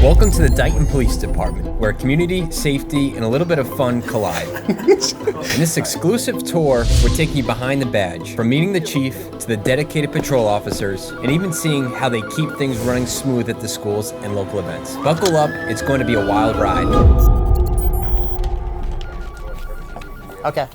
Welcome to the Dighton Police Department, where community, safety, and a little bit of fun collide. In this exclusive tour, we're taking you behind the badge, from meeting the chief to the dedicated patrol officers, and even seeing how they keep things running smooth at the schools and local events. Buckle up, it's going to be a wild ride. Okay.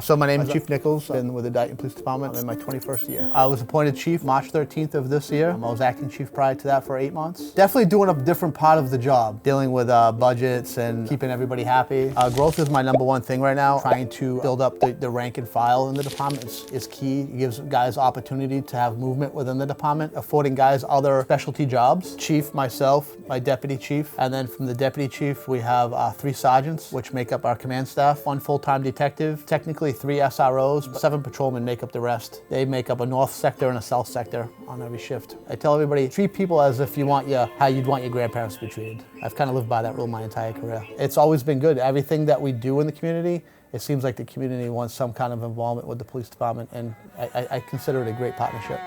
So my name is Chief Nichols. I've been with the Dighton Police Department. I'm in my 21st year. I was appointed chief March 13th of this year. I was acting chief prior to that for 8 months. Definitely doing a different part of the job, dealing with budgets and keeping everybody happy. Growth is my #1 thing right now. Trying to build up the rank and file in the department is key. It gives guys opportunity to have movement within the department, affording guys other specialty jobs. Chief, myself, my deputy chief, and then from the deputy chief we have 3 sergeants, which make up our command staff, 1 full-time detective, technically 3 SROs, but 7 patrolmen make up the rest. They make up a north sector and a south sector on every shift. I tell everybody, treat people as if you want how you'd want your grandparents to be treated. I've kind of lived by that rule my entire career. It's always been good. Everything that we do in the community, it seems like the community wants some kind of involvement with the police department, and I consider it a great partnership.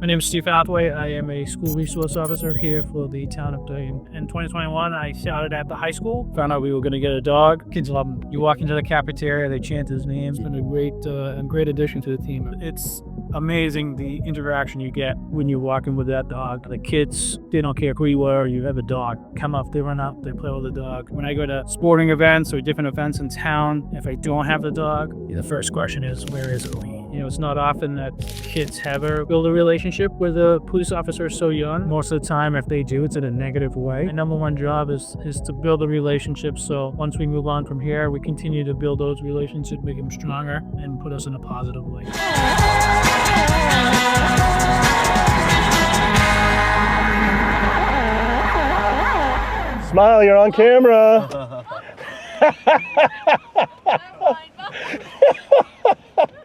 My name is Steve Hathaway. I am a school resource officer here for the town of Dighton. In 2021, I started at the high school. Found out we were going to get a dog. Kids love him. You walk into the cafeteria, they chant his name. It's been a great addition to the team. It's amazing the interaction you get when you're walking with that dog. The kids, they don't care who you are, you have a dog. Come up, they run up, they play with the dog. When I go to sporting events or different events in town, if I don't have the dog, the first question is, where is Owie? You know, it's not often that kids ever build a relationship with a police officer so young. Most of the time, if they do, it's in a negative way. My #1 job is to build a relationship, so once we move on from here, we continue to build those relationships, make them stronger, and put us in a positive light. Smile, you're on camera.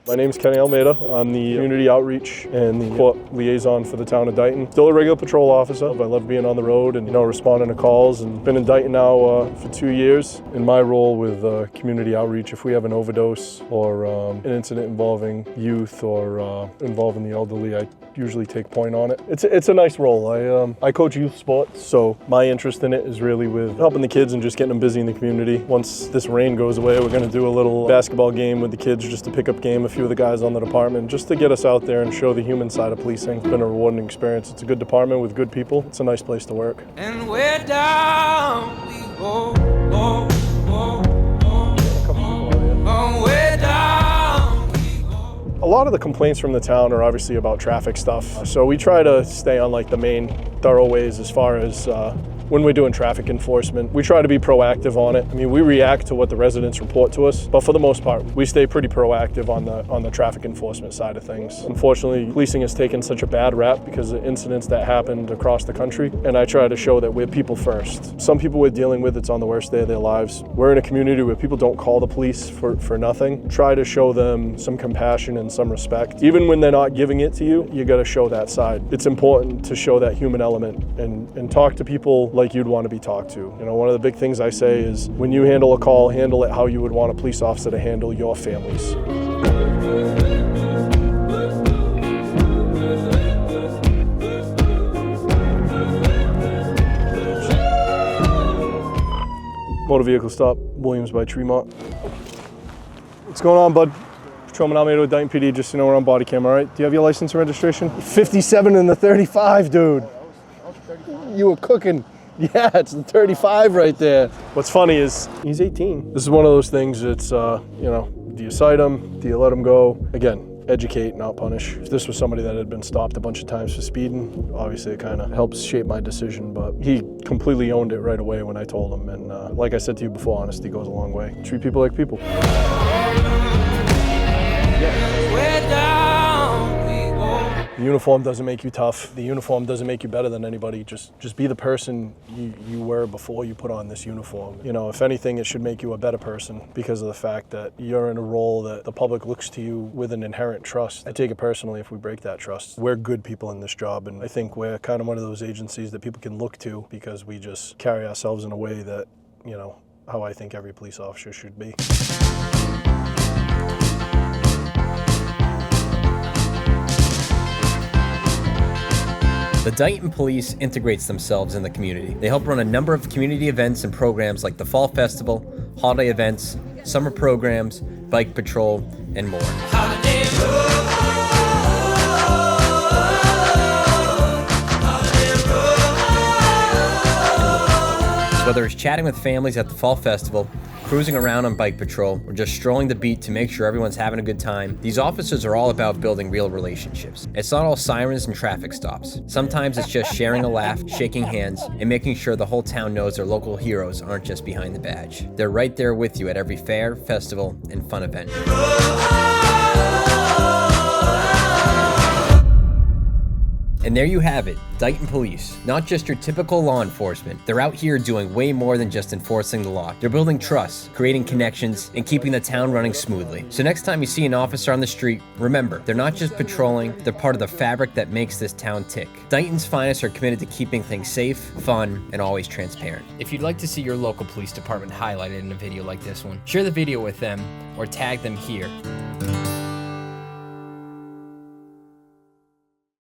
My name's Kenny Almeida. I'm the Community Outreach and the Court Liaison for the town of Dighton. Still a regular patrol officer. I love being on the road and responding to calls. And been in Dighton now for 2 years. In my role with Community Outreach, if we have an overdose or an incident involving youth or involving the elderly, I usually take point on it. It's a nice role. I coach youth sports, so my interest in it is really with helping the kids and just getting them busy in the community. Once this rain goes away, we're going to do a little basketball game with the kids, just a pickup game, a few of the guys on the department, just to get us out there and show the human side of policing. It's been a rewarding experience. It's a good department with good people. It's a nice place to work. And we're down we go, go, go, go. We're down we go. A lot of the complaints from the town are obviously about traffic stuff. So we try to stay on like the main thoroughways as far as when we're doing traffic enforcement. We try to be proactive on it. I mean, we react to what the residents report to us, but for the most part, we stay pretty proactive on the traffic enforcement side of things. Unfortunately, policing has taken such a bad rap because of incidents that happened across the country, and I try to show that we're people first. Some people we're dealing with, it's on the worst day of their lives. We're in a community where people don't call the police for nothing. Try to show them some compassion and some respect. Even when they're not giving it to you, you gotta show that side. It's important to show that human element and talk to people like you'd want to be talked to. You know, one of the big things I say is when you handle a call, handle it how you would want a police officer to handle your families. Motor vehicle stop, Williams by Tremont. What's going on, bud? Patrolman Almeida with Dighton PD, just so you know we're on body cam, all right? Do you have your license and registration? 57 and the 35, dude. You were cooking. Yeah, it's the 35 right there. What's funny is he's 18. This is one of those things that's, do you cite him? Do you let him go? Again, educate, not punish. If this was somebody that had been stopped a bunch of times for speeding, obviously it kind of helps shape my decision, but he completely owned it right away when I told him. And like I said to you before, honesty goes a long way. Treat people like people. The uniform doesn't make you tough. The uniform doesn't make you better than anybody. Just be the person you were before you put on this uniform. You know, if anything, it should make you a better person because of the fact that you're in a role that the public looks to you with an inherent trust. I take it personally if we break that trust. We're good people in this job, and I think we're kind of one of those agencies that people can look to because we just carry ourselves in a way that, how I think every police officer should be. The Dighton Police integrates themselves in the community. They help run a number of community events and programs like the Fall Festival, holiday events, summer programs, bike patrol, and more. Holiday road. So whether it's chatting with families at the Fall Festival, cruising around on bike patrol, or just strolling the beat to make sure everyone's having a good time, these officers are all about building real relationships. It's not all sirens and traffic stops. Sometimes it's just sharing a laugh, shaking hands, and making sure the whole town knows their local heroes aren't just behind the badge. They're right there with you at every fair, festival, and fun event. And there you have it, Dighton Police. Not just your typical law enforcement. They're out here doing way more than just enforcing the law. They're building trust, creating connections, and keeping the town running smoothly. So next time you see an officer on the street, remember, they're not just patrolling, they're part of the fabric that makes this town tick. Dighton's finest are committed to keeping things safe, fun, and always transparent. If you'd like to see your local police department highlighted in a video like this one, share the video with them or tag them here.